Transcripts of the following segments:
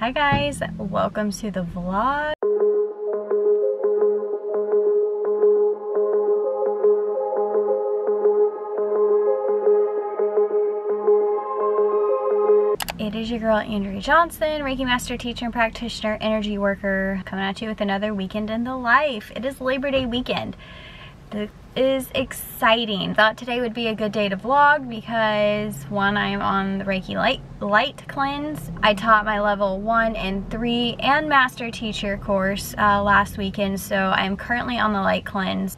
Hi guys, welcome to the vlog. It is your girl Andrea Johnson, Reiki Master Teacher and Practitioner, Energy Worker, coming at you with another weekend in the life. It is Labor Day weekend. This is exciting. Thought today would be a good day to vlog because one, I am on the Reiki light cleanse. I taught my level 1 and 3 and Master Teacher course last weekend, so I am currently on the light cleanse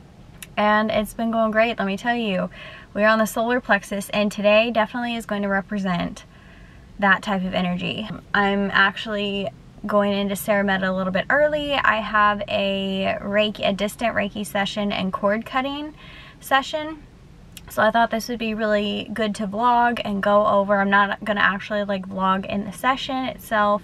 and it's been going great. Let me tell you, we're on the solar plexus and today definitely is going to represent that type of energy. I'm actually going into ceremony a little bit early. I have a distant Reiki session and cord cutting session. So I thought this would be really good to vlog and go over. I'm not gonna actually like vlog in the session itself.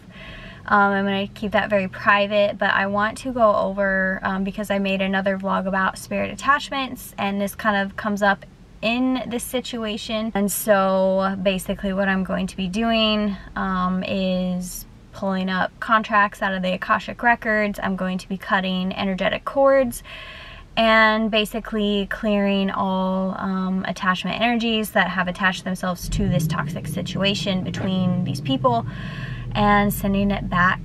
I'm gonna keep that very private, but I want to go over, because I made another vlog about spirit attachments and this kind of comes up in this situation. And so basically what I'm going to be doing is pulling up contracts out of the Akashic records. I'm going to be cutting energetic cords and basically clearing all attachment energies that have attached themselves to this toxic situation between these people and sending it back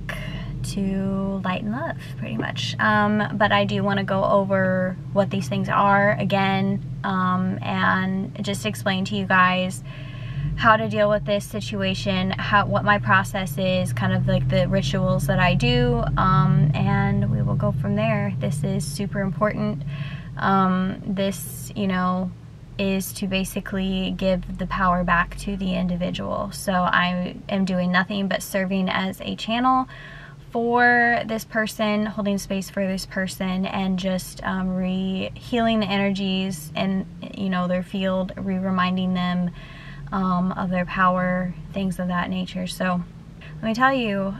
to light and love, pretty much. But I do want to go over what these things are again, and just explain to you guys how to deal with this situation, what my process is, kind of like the rituals that I do, and we will go from there. This is super important. This, you know, is to basically give the power back to the individual. So I am doing nothing but serving as a channel for this person, holding space for this person, and just healing the energies and, you know, their field, reminding them of their power, things of that nature. So let me tell you,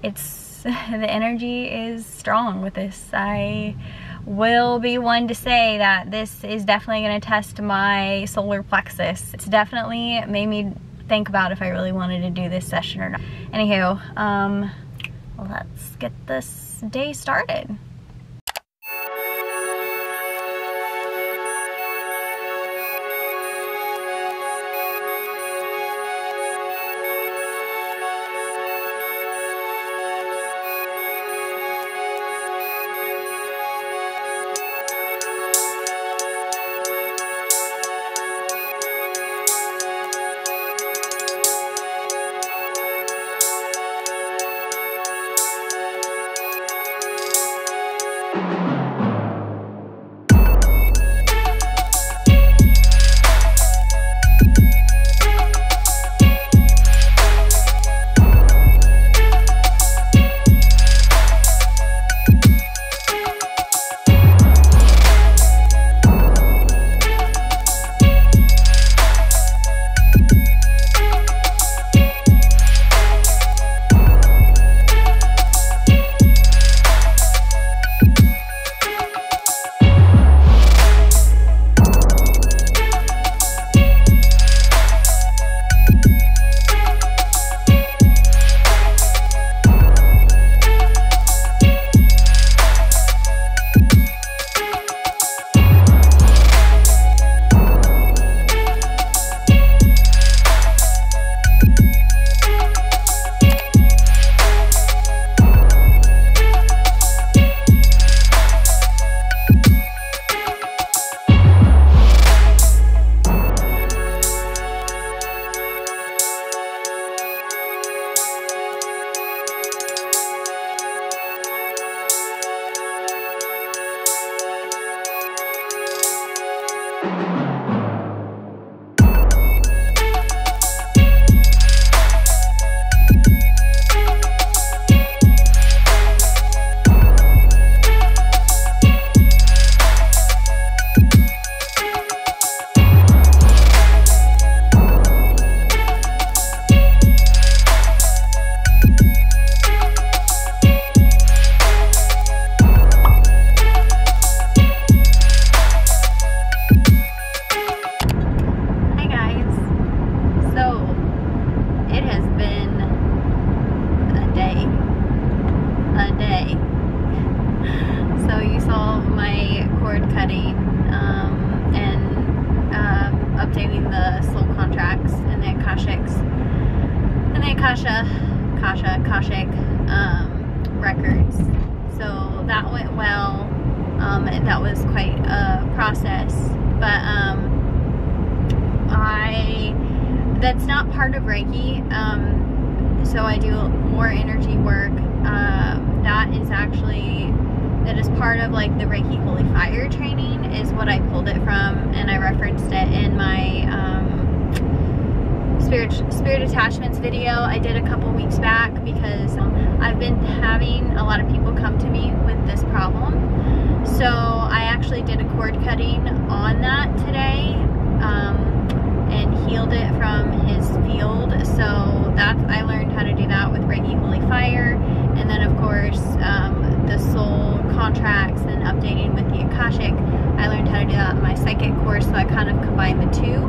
it's the energy is strong with this. I will be one to say that this is definitely going to test my solar plexus. It's definitely made me think about if I really wanted to do this session or not. Anywho, let's get this day started. and the Akashic records. So that went well. That was quite a process, but that's not part of Reiki. So I do more energy work. That is part of like the Reiki Holy Fire training is what I pulled it from, and I referenced it in my spirit attachments video I did a couple weeks back, because I've been having a lot of people come to me with this problem. So I actually did a cord cutting on that today, and healed it from his field. So I learned how to do that with Reiki Holy Fire. And then of course, the soul contracts and updating with the Akashic, I learned how to do that in my psychic course, so I kind of combined the two.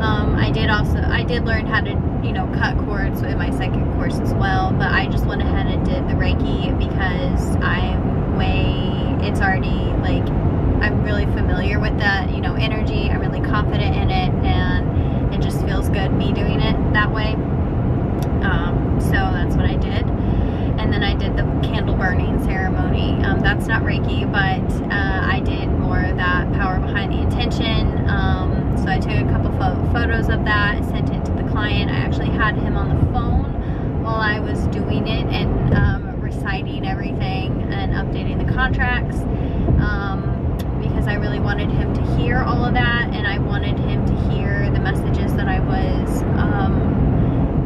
I did learn how to, you know, cut cords in my psychic course as well, but I just went ahead and did the Reiki because it's already like, I'm really familiar with that, you know, energy. I'm really confident in it, and it just feels good me doing it that way. So that's what I did. And then I did the candle burning ceremony. That's not Reiki, but I did more of that power behind the intention. So I took a couple photos of that, sent it to the client. I actually had him on the phone while I was doing it and reciting everything and updating the contracts, because I really wanted him to hear all of that, and I wanted him to hear the messages that I was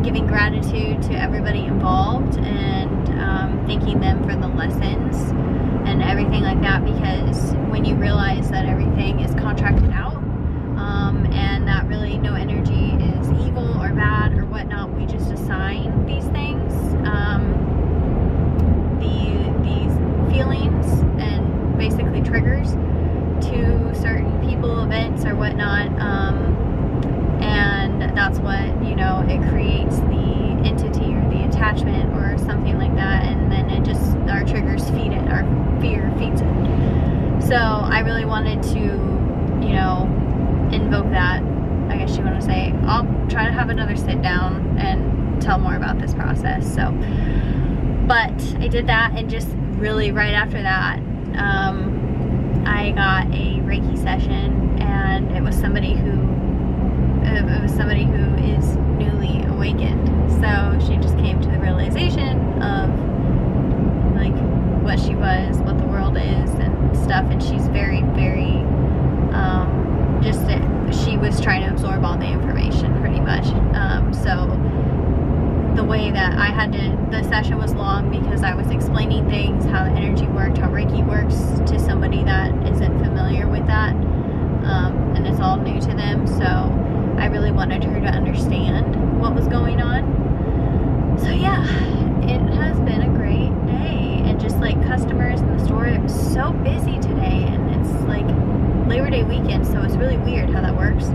giving gratitude to everybody involved, and thanking them for the lessons and everything like that, because when you realize that everything is contracted out, and that really no energy is evil or bad or whatnot, we just assign these things, these feelings and basically triggers to certain people, events or whatnot, and that's what, you know, it creates the entity or the attachment or something like that, and then it just, our triggers feed it, our fear feeds it. So I really wanted to, you know, invoke that, I guess you want to say. I'll try to have another sit down and tell more about this process. So, but I did that, and just really right after that, I got a Reiki session, and it was somebody who is newly awakened. So she just came to the realization of like what she was, what the world is and stuff, and she's very, very she was trying to absorb all the information pretty much. So the way that I had to, the session was long because I was explaining things, how the energy worked, how Reiki works, to somebody that isn't familiar with that, and it's all new to them. So I really wanted her to understand what was going on. So yeah, it has been a great day, and just like customers in the store, it was so busy today, and it's like Labor Day weekend, so it's really weird how that works.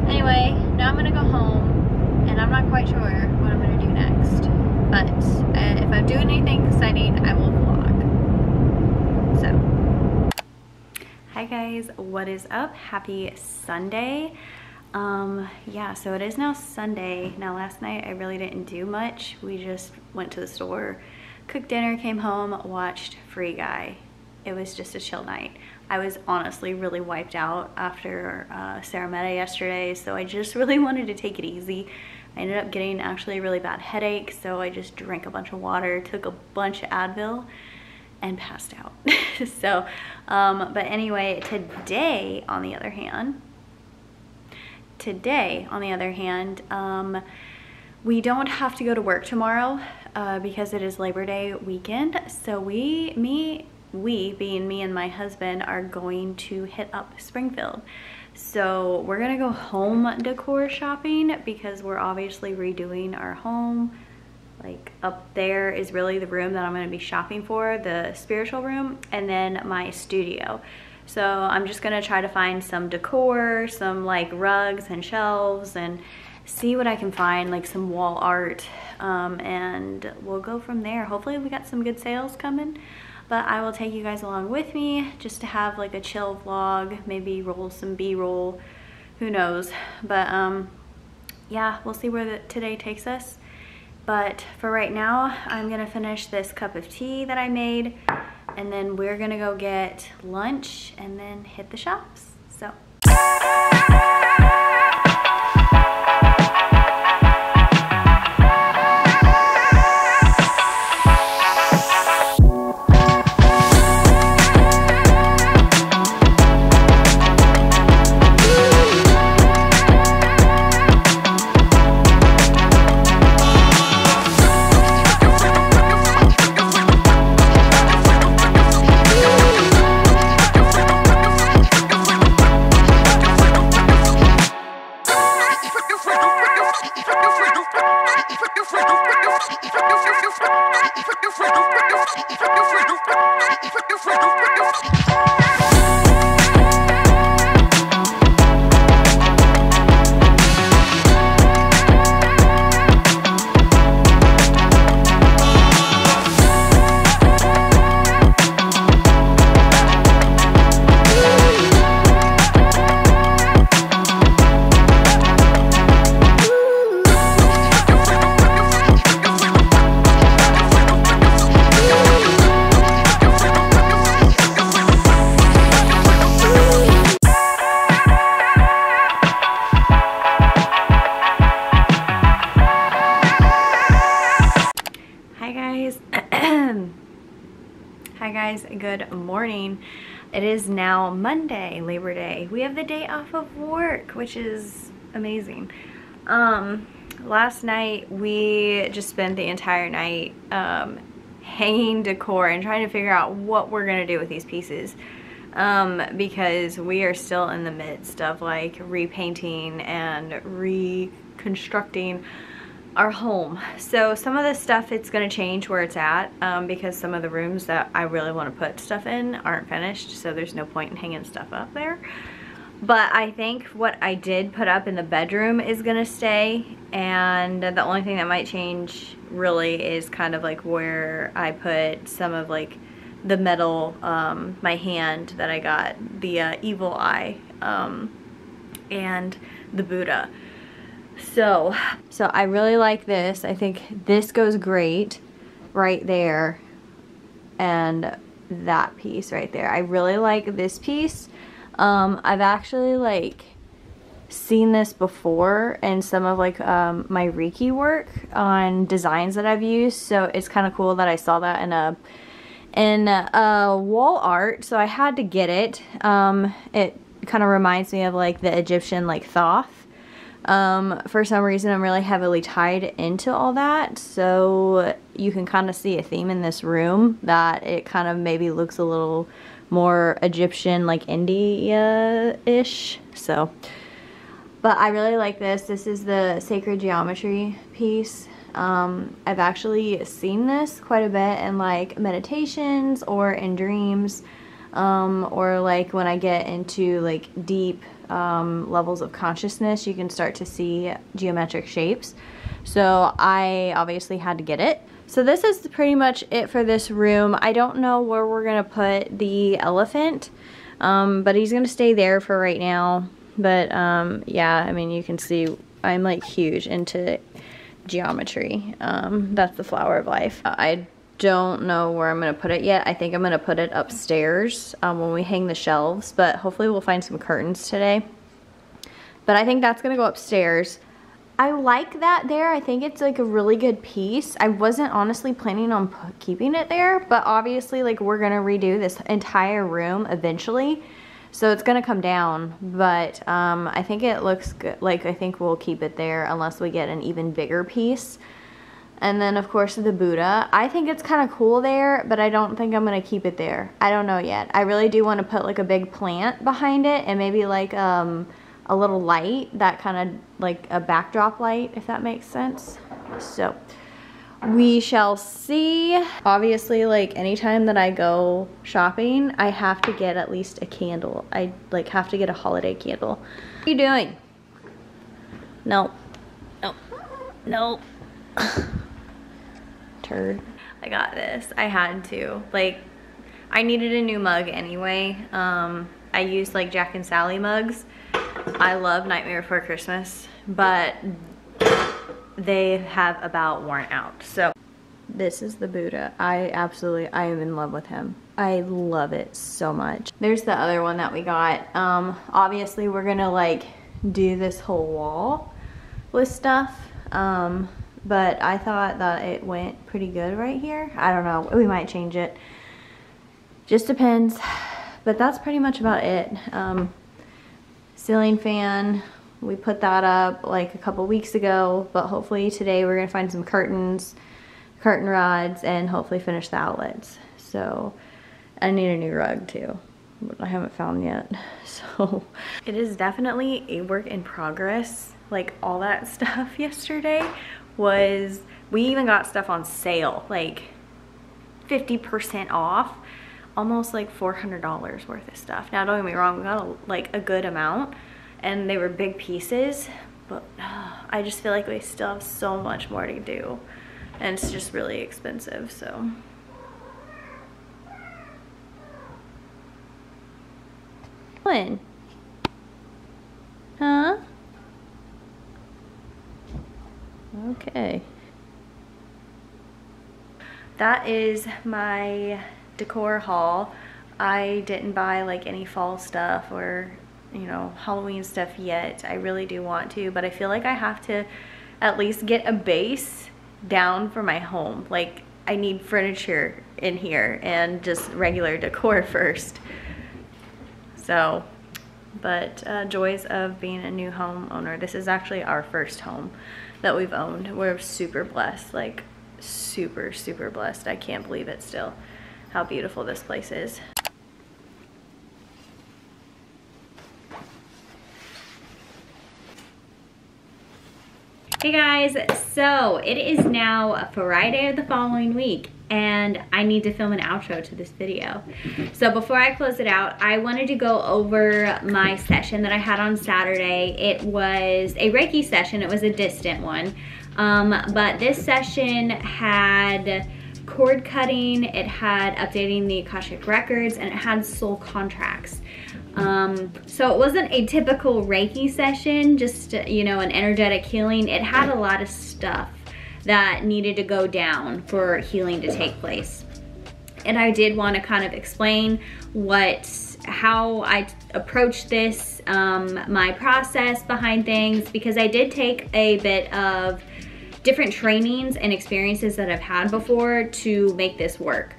Anyway, now I'm gonna go home, and I'm not quite sure what I'm gonna do next, but if I'm doing anything exciting, I will vlog. So hi guys, what is up? Happy Sunday. Yeah, so it is now Sunday. Now last night I really didn't do much. We just went to the store, cooked dinner, came home, watched Free Guy. It was just a chill night. I was honestly really wiped out after ceremony yesterday, so I just really wanted to take it easy. I ended up getting actually a really bad headache, so I just drank a bunch of water, took a bunch of Advil, and passed out. So, but anyway, today on the other hand, we don't have to go to work tomorrow because it is Labor Day weekend. So we being me and my husband are going to hit up Springfield. So we're gonna go home decor shopping because we're obviously redoing our home. Like up there is really the room that I'm gonna be shopping for, the spiritual room, and then my studio. So I'm just gonna try to find some decor, some like rugs and shelves, and see what I can find, like some wall art, and we'll go from there. Hopefully we got some good sales coming, but I will take you guys along with me just to have like a chill vlog, maybe roll some B-roll, who knows. But yeah, we'll see where today takes us. But for right now, I'm gonna finish this cup of tea that I made, and then we're gonna go get lunch and then hit the shops. So. Hi guys, good morning. It is now Monday, Labor Day. We have the day off of work, which is amazing. Last night we just spent the entire night hanging decor and trying to figure out what we're gonna do with these pieces, because we are still in the midst of like repainting and reconstructing our home. So some of the stuff, it's gonna change where it's at, because some of the rooms that I really want to put stuff in aren't finished, so there's no point in hanging stuff up there. But I think what I did put up in the bedroom is gonna stay, and the only thing that might change really is kind of like where I put some of like the metal, my hand that I got, the evil eye, and the Buddha. So I really like this. I think this goes great right there, and that piece right there. I really like this piece. I've actually like seen this before in some of like my Reiki work on designs that I've used, so it's kind of cool that I saw that in a wall art, so I had to get it. It kind of reminds me of like the Egyptian like Thoth. For some reason I'm really heavily tied into all that, so you can kind of see a theme in this room that it kind of maybe looks a little more Egyptian, like India-ish. So, but I really like this. This is the sacred geometry piece. I've actually seen this quite a bit in like meditations or in dreams, or like when I get into like deep levels of consciousness, you can start to see geometric shapes. So I obviously had to get it. So this is pretty much it for this room. I don't know where we're gonna put the elephant, but he's gonna stay there for right now. But yeah, I mean, you can see I'm like huge into geometry. That's the flower of life. I don't know where I'm gonna put it yet. I think I'm gonna put it upstairs when we hang the shelves, but hopefully we'll find some curtains today. But I think that's gonna go upstairs. I like that there. I think it's like a really good piece. I wasn't honestly planning on keeping it there, but obviously like we're gonna redo this entire room eventually, so it's gonna come down. But I think it looks good. Like I think we'll keep it there unless we get an even bigger piece. And then of course the Buddha. I think it's kind of cool there, but I don't think I'm gonna keep it there. I don't know yet. I really do want to put like a big plant behind it, and maybe like a little light, that kind of like a backdrop light, if that makes sense. So we shall see. Obviously, like anytime that I go shopping, I have to get at least a candle. I like have to get a holiday candle. What are you doing? No. No. No. Turd. I got this. I had to. Like, I needed a new mug anyway. I used like Jack and Sally mugs. I love Nightmare Before Christmas, but they have about worn out. So this is the Buddha. I am in love with him. I love it so much. There's the other one that we got. Obviously we're gonna like do this whole wall with stuff. But I thought that it went pretty good right here. I don't know, we might change it. Just depends. But that's pretty much about it. Ceiling fan, we put that up like a couple weeks ago, but hopefully today we're gonna find some curtains, curtain rods, and hopefully finish the outlets. So I need a new rug too, but I haven't found yet. So it is definitely a work in progress. Like all that stuff yesterday was, we even got stuff on sale, like 50% off, almost like $400 worth of stuff. Now don't get me wrong, we got like a good amount and they were big pieces, but I just feel like we still have so much more to do and it's just really expensive. So when? Huh? Okay. That is my decor haul. I didn't buy like any fall stuff or, you know, Halloween stuff yet. I really do want to, but I feel like I have to at least get a base down for my home. Like I need furniture in here and just regular decor first. So, but joys of being a new homeowner. This is actually our first home that we've owned. We're super blessed, like super, super blessed. I can't believe it still, how beautiful this place is. Hey guys, so it is now Friday of the following week and I need to film an outro to this video. So before I close it out, I wanted to go over my session that I had on Saturday. It was a Reiki session. It was a distant one, but this session had cord cutting, it had updating the Akashic records, and it had soul contracts. So it wasn't a typical Reiki session, just, you know, an energetic healing. It had a lot of stuff that needed to go down for healing to take place. And I did want to kind of explain how I approach this, my process behind things, because I did take a bit of different trainings and experiences that I've had before to make this work.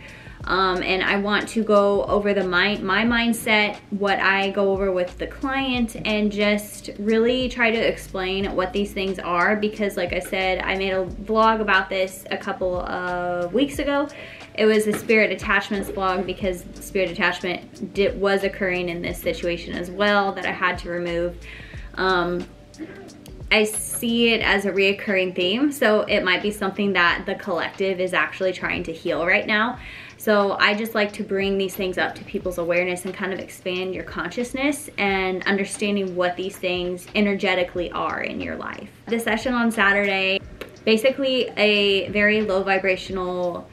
And I want to go over my mindset, what I go over with the client, and just really try to explain what these things are, because like I said, I made a vlog about this a couple of weeks ago. It was a spirit attachments vlog because spirit attachment was occurring in this situation as well that I had to remove. I see it as a reoccurring theme, so it might be something that the collective is actually trying to heal right now. So I just like to bring these things up to people's awareness and kind of expand your consciousness and understanding what these things energetically are in your life. The session on Saturday, basically a very low vibrational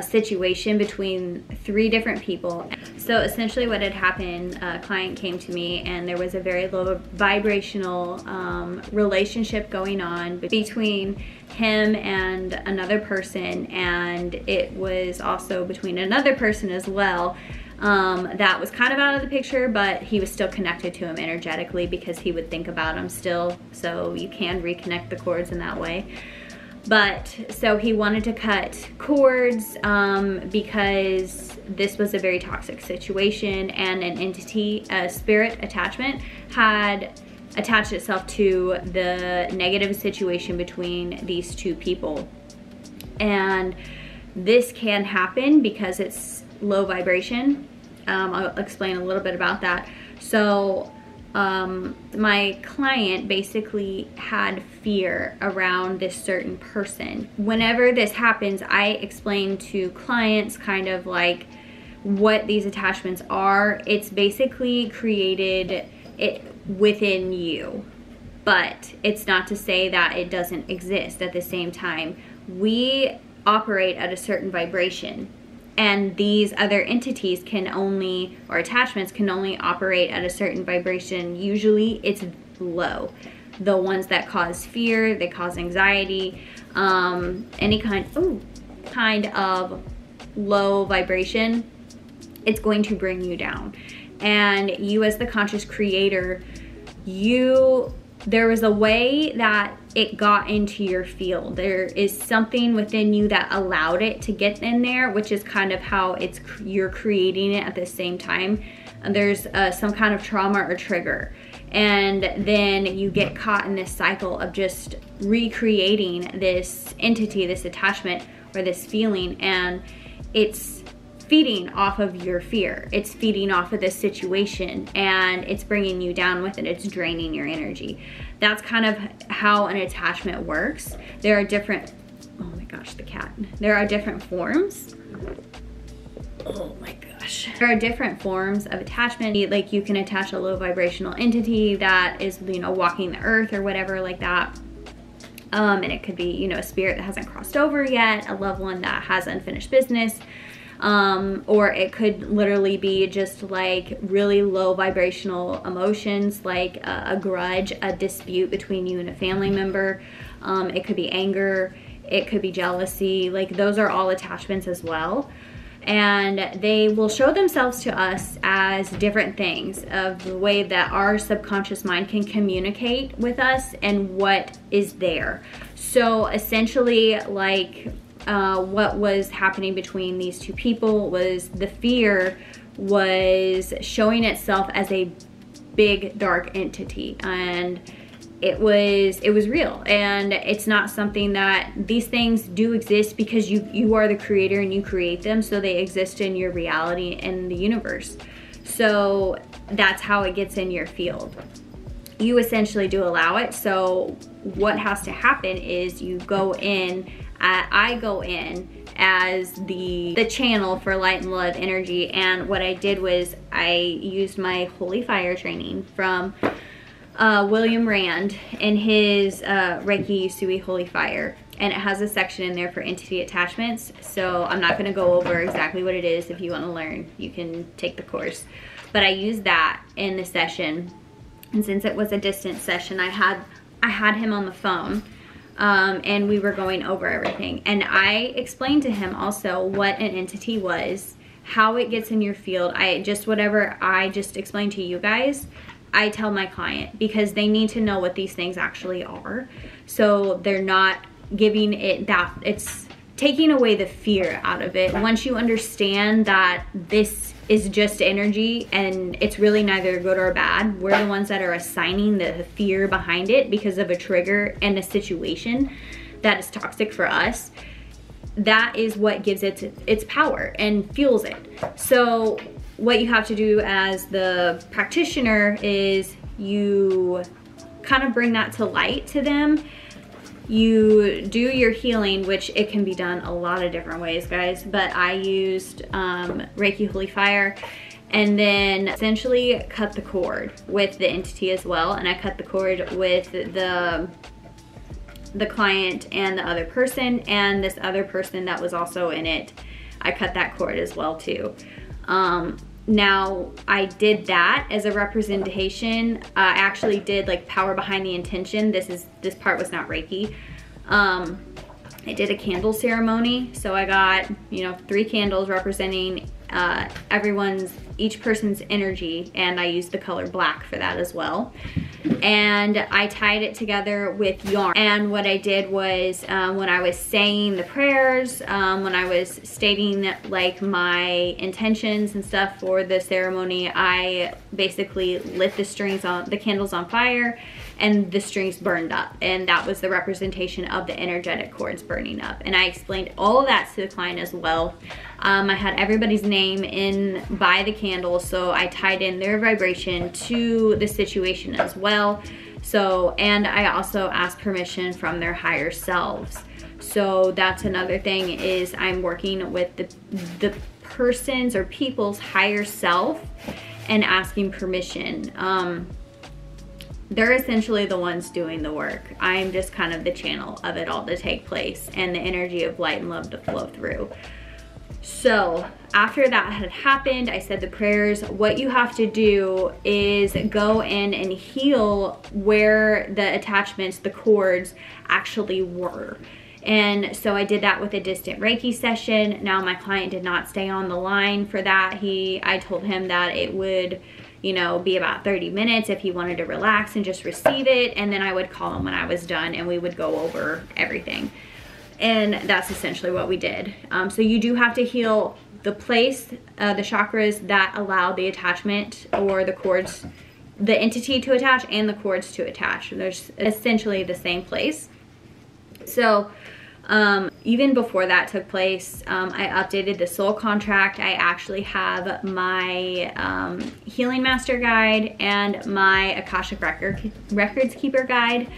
situation between 3 different people. So essentially what had happened, a client came to me and there was a very low vibrational relationship going on between him and another person, and it was also between another person as well that was kind of out of the picture, but he was still connected to him energetically because he would think about him still, so you can reconnect the cords in that way. But so he wanted to cut cords because this was a very toxic situation, and an entity, a spirit attachment, had attached itself to the negative situation between these 2 people. And this can happen because it's low vibration. I'll explain a little bit about that. So my client basically had fear around this certain person. Whenever this happens, I explain to clients kind of like what these attachments are. It's basically created it within you, but it's not to say that it doesn't exist. At the same time, we operate at a certain vibration, and these other entities can only, or attachments can only operate at a certain vibration. Usually it's low. the ones that cause fear, they cause anxiety, any kind of low vibration, it's going to bring you down. And you as the conscious creator, there was a way that it got into your field. There is something within you that allowed it to get in there, which is kind of how you're creating it at the same time. And there's some kind of trauma or trigger. And then you get caught in this cycle of just recreating this entity, this attachment, or this feeling, and it's feeding off of your fear. It's feeding off of this situation, and it's bringing you down with it. It's draining your energy. That's kind of how an attachment works. There are different, oh my gosh, the cat. There are different forms. Oh my gosh. There are different forms of attachment. Like you can attach a low vibrational entity that is, you know, walking the earth or whatever like that. And it could be, you know, a spirit that hasn't crossed over yet, a loved one that has unfinished business. Or it could literally be just like really low vibrational emotions, like a grudge, a dispute between you and a family member. It could be anger, it could be jealousy. Like those are all attachments as well. And they will show themselves to us as different things of the way that our subconscious mind can communicate with us and what is there. So essentially, like what was happening between these two people was the fear was showing itself as a big dark entity, and it was real. And it's not something that, these things do exist because you are the creator and you create them, so they exist in your reality in the universe. So that's how it gets in your field. You essentially do allow it. So what has to happen is you go in, I go in as the channel for light and love energy. And what I did was I used my holy fire training from William Rand in his Reiki Usui Holy Fire, and it has a section in there for entity attachments. So I'm not going to go over exactly what it is. If you want to learn, you can take the course, but I used that in the session. And since it was a distance session, I had him on the phone, and we were going over everything, and I explained to him also what an entity was, how it gets in your field. Whatever I just explained to you guys, I tell my client, because they need to know what these things actually are. So they're not giving it that, it's taking away the fear out of it. Once you understand that this is just energy and it's really neither good or bad, we're the ones that are assigning the fear behind it because of a trigger and a situation that is toxic for us. That is what gives it its power and fuels it. So what you have to do as the practitioner is you kind of bring that to light to them. You do your healing, which it can be done a lot of different ways, guys, but I used Reiki Holy Fire, and then essentially cut the cord with the entity as well. And I cut the cord with the client and the other person, and this other person that was also in it, I cut that cord as well too. Now I did that as a representation. I actually did like power behind the intention. This part was not Reiki. I did a candle ceremony. So I got, you know, 3 candles representing each person's energy, and I used the color black for that as well. And I tied it together with yarn. And what I did was when I was saying the prayers, when I was stating like my intentions and stuff for the ceremony, I basically lit the candles on fire, and the strings burned up, and that was the representation of the energetic cords burning up. And I explained all of that to the client as well. I had everybody's name in by the candle, so I tied in their vibration to the situation as well. So, and I also asked permission from their higher selves. So that's another thing, is I'm working with the person's or people's higher self and asking permission. They're essentially the ones doing the work. I'm just kind of the channel of it all to take place and the energy of light and love to flow through. So after that had happened, I said the prayers. What you have to do is go in and heal where the attachments, the cords actually were. And so I did that with a distant Reiki session. Now my client did not stay on the line for that. I told him that it would, you know, be about 30 minutes if he wanted to relax and just receive it. And then I would call him when I was done and we would go over everything. And that's essentially what we did. So you do have to heal the place, the chakras that allow the attachment or the cords, the entity to attach and the cords to attach. There's essentially the same place. So even before that took place, I updated the soul contract. I actually have my healing master guide and my Akashic records keeper guide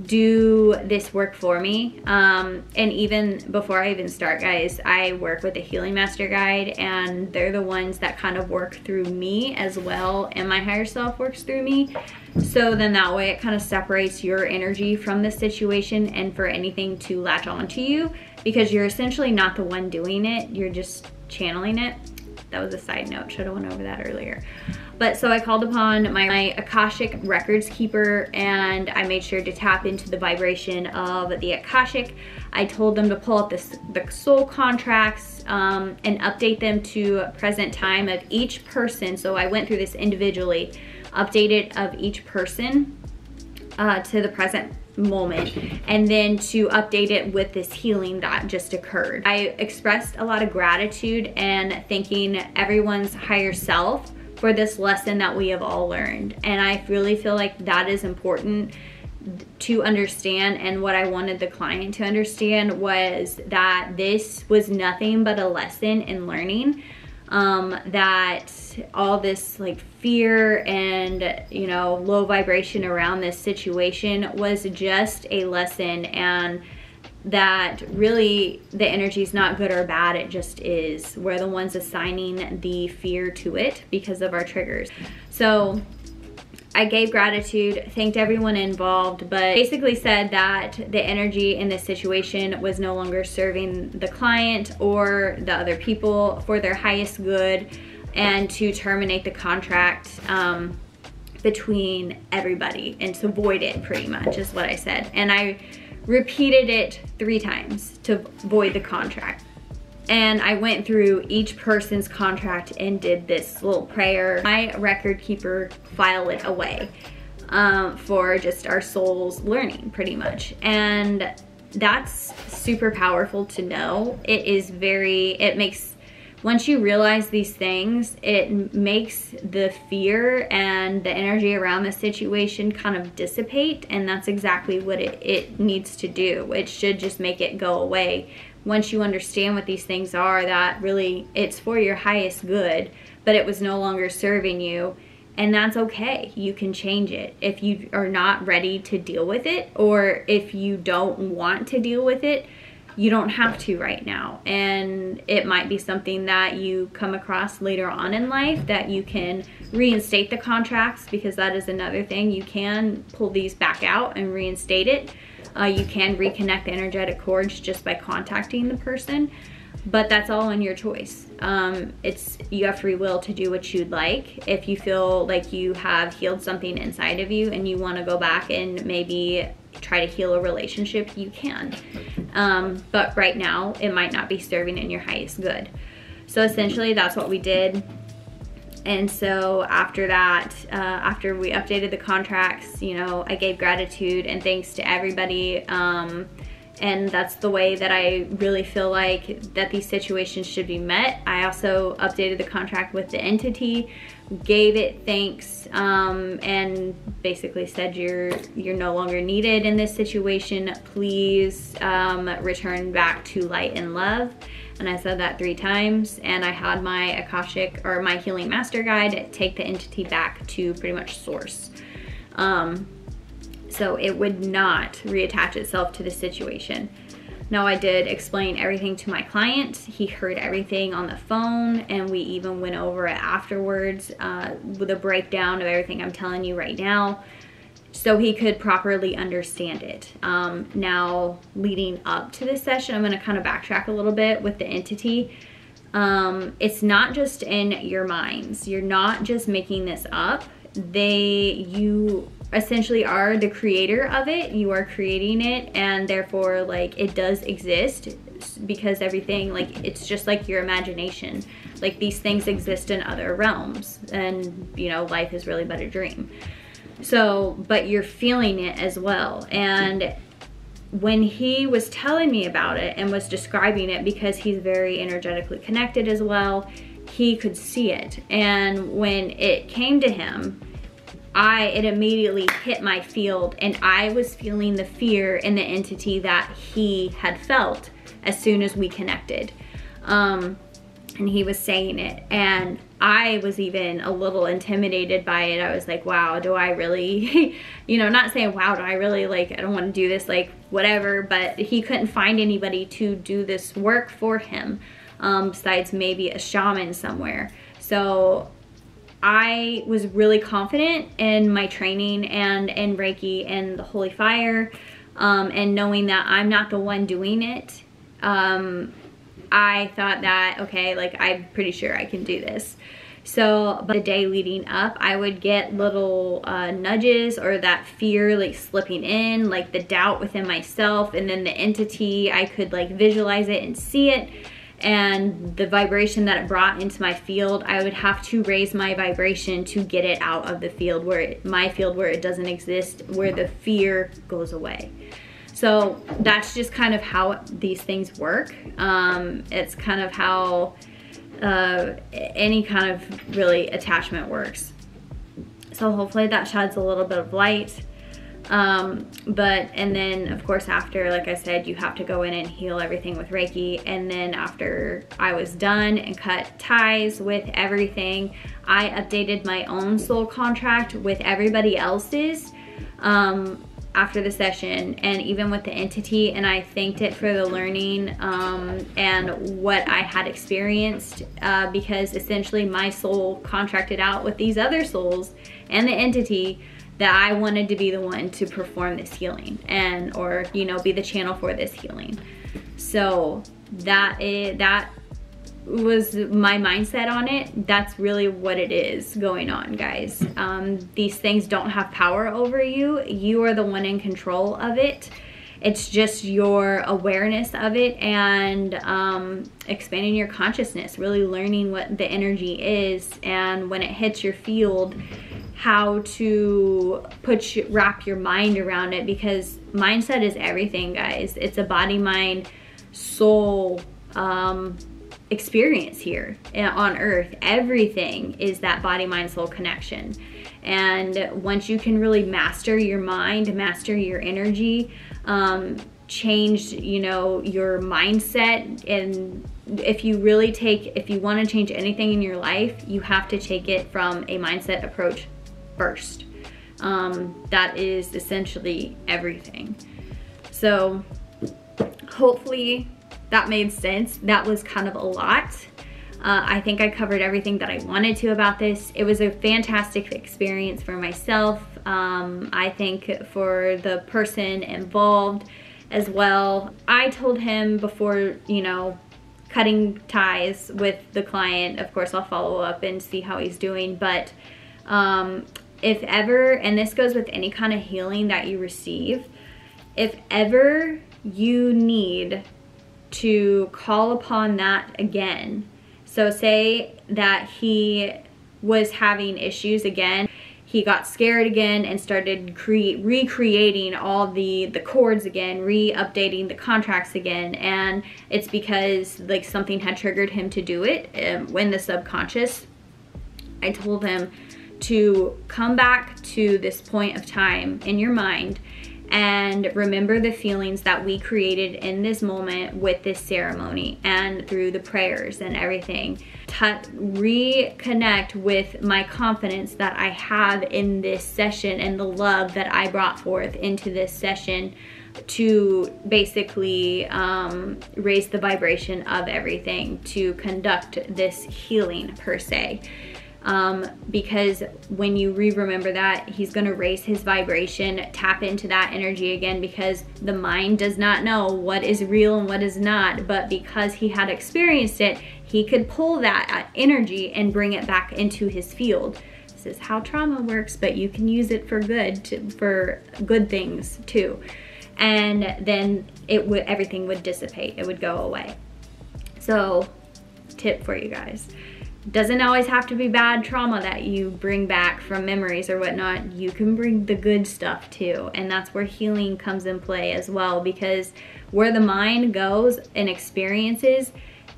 do this work for me. And even before I even start, guys, I work with a healing master guide, and they're the ones that kind of work through me as well, and my higher self works through me. So then that way it kind of separates your energy from the situation and for anything to latch onto you, because you're essentially not the one doing it, you're just channeling it. That was a side note, should have went over that earlier. But so I called upon my Akashic records keeper, and I made sure to tap into the vibration of the Akashic. I told them to pull up the soul contracts and update them to present time of each person. So I went through this individually, updated of each person to the present moment, and then to update it with this healing that just occurred. I expressed a lot of gratitude and thanking everyone's higher self for this lesson that we have all learned. And I really feel like that is important to understand, and what I wanted the client to understand was that this was nothing but a lesson in learning, that all this like fear and, you know, low vibration around this situation was just a lesson, and that really the energy is not good or bad, it just is. We're the ones assigning the fear to it because of our triggers. So I gave gratitude, thanked everyone involved, but basically said that the energy in this situation was no longer serving the client or the other people for their highest good, and to terminate the contract between everybody and to void it, pretty much is what I said. And I repeated it 3 times to void the contract. And I went through each person's contract and did this little prayer. My record keeper filed it away for just our soul's learning, pretty much. And that's super powerful to know. It makes, once you realize these things, it makes the fear and the energy around the situation kind of dissipate, and that's exactly what it needs to do. It should just make it go away. Once you understand what these things are, that really it's for your highest good, but it was no longer serving you, and that's okay. You can change it. If you are not ready to deal with it, or if you don't want to deal with it, you don't have to right now. And it might be something that you come across later on in life that you can reinstate the contracts, because that is another thing. You can pull these back out and reinstate it. You can reconnect the energetic cords just by contacting the person, but that's all in your choice. You have free will to do what you'd like. If you feel like you have healed something inside of you and you want to go back and maybe try to heal a relationship, you can. But right now, it might not be serving in your highest good. So essentially, that's what we did. And so after that, after we updated the contracts, you know, I gave gratitude and thanks to everybody. And that's the way that I really feel like that these situations should be met. I also updated the contract with the entity, gave it thanks, and basically said you're no longer needed in this situation. Please return back to light and love. And I said that 3 times, and I had my Akashic, or my healing master guide, take the entity back to pretty much source. So it would not reattach itself to the situation. Now, I did explain everything to my client. He heard everything on the phone, and we even went over it afterwards with a breakdown of everything I'm telling you right now, so he could properly understand it. Now, leading up to this session, I'm gonna kind of backtrack a little bit with the entity. It's not just in your minds. You're not just making this up. You essentially are the creator of it. You are creating it, and therefore like it does exist, because everything, like, it's just like your imagination. Like, these things exist in other realms, and you know, life is really but a dream. So, but you're feeling it as well. And when he was telling me about it and was describing it, because he's very energetically connected as well, he could see it. And when it came to him, it immediately hit my field, and I was feeling the fear in the entity that he had felt as soon as we connected. And he was saying it, and I was even a little intimidated by it. I was like, wow, do I really, you know, not saying, wow, do I really, like, I don't want to do this, like, whatever, but he couldn't find anybody to do this work for him, besides maybe a shaman somewhere. So I was really confident in my training and in Reiki and the Holy Fire, and knowing that I'm not the one doing it. I thought that, okay, like, I'm pretty sure I can do this. So, but the day leading up, I would get little nudges, or that fear like slipping in, like the doubt within myself, and then the entity, I could like visualize it and see it, and the vibration that it brought into my field, I would have to raise my vibration to get it out of the field, my field where it doesn't exist, where the fear goes away. So that's just kind of how these things work. It's kind of how any kind of really attachment works. So hopefully that sheds a little bit of light. And then of course after, like I said, you have to go in and heal everything with Reiki. And then after I was done and cut ties with everything, I updated my own soul contract with everybody else's after the session, and even with the entity, and I thanked it for the learning and what I had experienced, because essentially my soul contracted out with these other souls and the entity that I wanted to be the one to perform this healing, and or you know, be the channel for this healing. So that was my mindset on it. That's really what it is going on, guys. These things don't have power over you. You are the one in control of it. It's just your awareness of it, and expanding your consciousness, really learning what the energy is, and when it hits your field, how to wrap your mind around it, because mindset is everything, guys. It's a body, mind, soul experience here on earth. Everything is that body, mind, soul connection. And once you can really master your mind, master your energy, change, you know, your mindset, and if you want to change anything in your life, you have to take it from a mindset approach first. That is essentially everything. So hopefully that made sense. That was kind of a lot. I think I covered everything that I wanted to about this. It was a fantastic experience for myself. I think for the person involved as well. I told him before, you know, cutting ties with the client, of course I'll follow up and see how he's doing, but if ever, and this goes with any kind of healing that you receive, if ever you need to call upon that again. So say that he was having issues again, he got scared again and started recreating all the chords again, re-updating the contracts again, and it's because like something had triggered him to do it in the subconscious. I told him to come back to this point of time in your mind and remember the feelings that we created in this moment with this ceremony and through the prayers and everything. Reconnect with my confidence that I have in this session and the love that I brought forth into this session to basically raise the vibration of everything to conduct this healing per se. because when you remember that, he's going to raise his vibration, tap into that energy again, because the mind does not know what is real and what is not, but because he had experienced it, he could pull that energy and bring it back into his field. This is how trauma works, but you can use it for good, for good things too. And then everything would dissipate, it would go away. So, tip for you guys. Doesn't always have to be bad trauma that you bring back from memories or whatnot. You can bring the good stuff too. And that's where healing comes in play as well, because where the mind goes and experiences,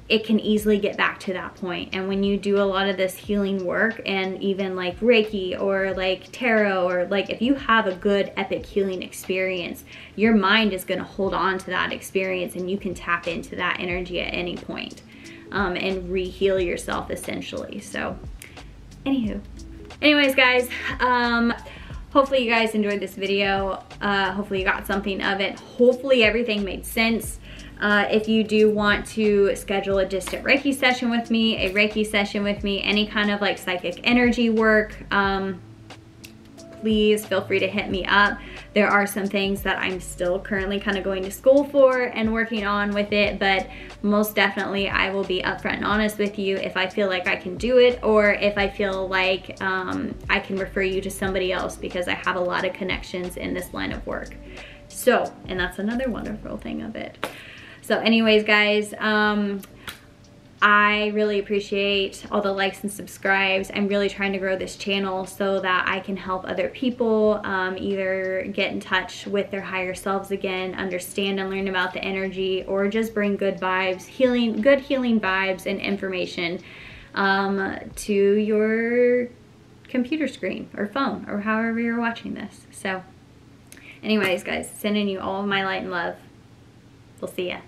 it can easily get back to that point. And when you do a lot of this healing work, and even like Reiki or like tarot, or like if you have a good epic healing experience, your mind is going to hold on to that experience, and you can tap into that energy at any point. And re-heal yourself essentially. So anyways guys, hopefully you guys enjoyed this video. Hopefully you got something of it. Hopefully everything made sense. If you do want to schedule a distant Reiki session with me, any kind of like psychic energy work, please feel free to hit me up. There are some things that I'm still currently kind of going to school for and working on with it, but most definitely I will be upfront and honest with you if I feel like I can do it, or if I feel like I can refer you to somebody else, because I have a lot of connections in this line of work. So, and that's another wonderful thing of it. So anyways guys, I really appreciate all the likes and subscribes. I'm really trying to grow this channel so that I can help other people either get in touch with their higher selves again, understand and learn about the energy, or just bring good vibes, good healing vibes and information to your computer screen or phone or however you're watching this. So anyways guys, sending you all of my light and love. We'll see ya.